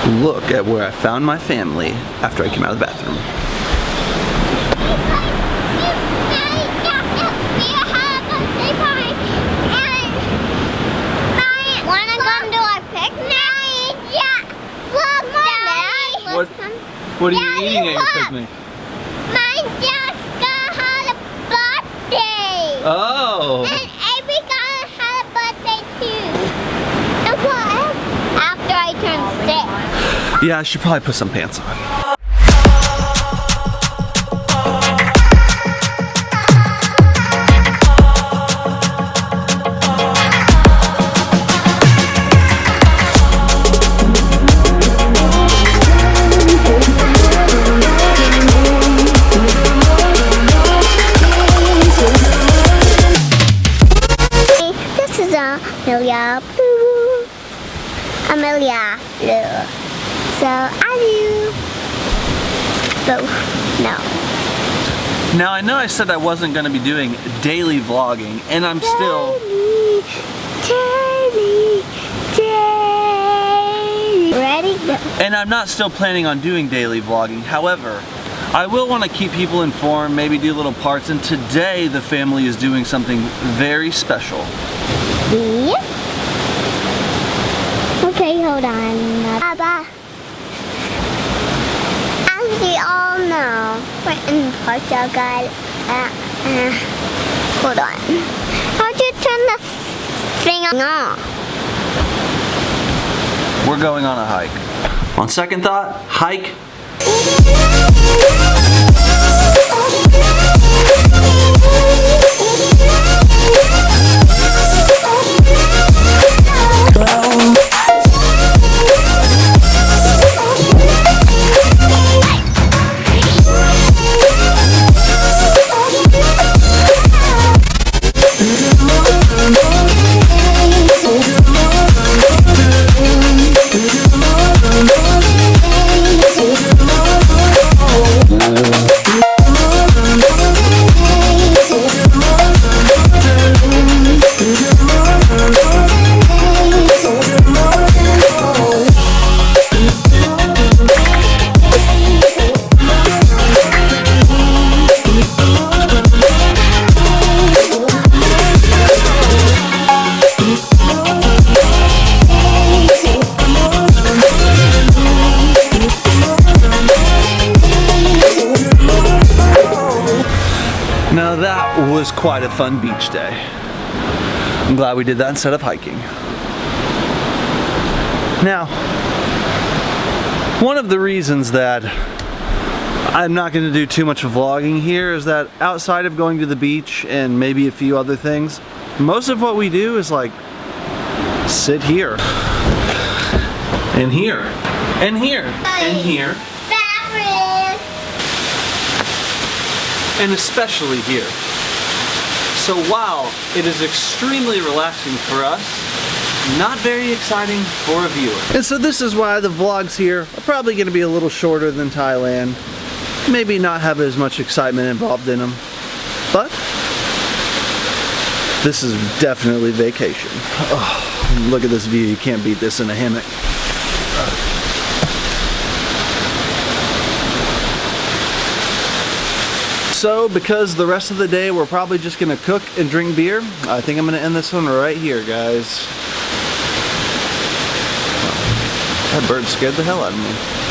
Look at where I found my family after I came out of the bathroom. Wanna come to our picnic? Look, What are you eating at your picnic? My Jessica had a birthday. Oh. And Avery had a birthday too. And what? After I turned 6. Yeah, I should probably put some pants on. Amelia Blue. Amelia Blue. So I do both. No. Now I know I said I wasn't going to be doing daily vlogging, and I'm still... Daily. Ready? Go. And I'm not still planning on doing daily vlogging. However, I will want to keep people informed, maybe do little parts, and today the family is doing something very special. Yep. Okay, hold on. Baba. As we all know, we're in Portugal. Hold on. How'd you turn the thing on? We're going on a hike. On second thought, hike. Now that was quite a fun beach day. I'm glad we did that instead of hiking. Now, one of the reasons that I'm not going to do too much vlogging here is that outside of going to the beach and maybe a few other things, most of what we do is like sit here and here and here and here. And especially here. So while it is extremely relaxing for us, not very exciting for a viewer. And so this is why the vlogs here are probably going to be a little shorter than Thailand. Maybe not have as much excitement involved in them. But this is definitely vacation. Oh, look at this view. You can't beat this in a hammock. So, because the rest of the day we're probably just going to cook and drink beer, I think I'm going to end this one right here, guys. That bird scared the hell out of me.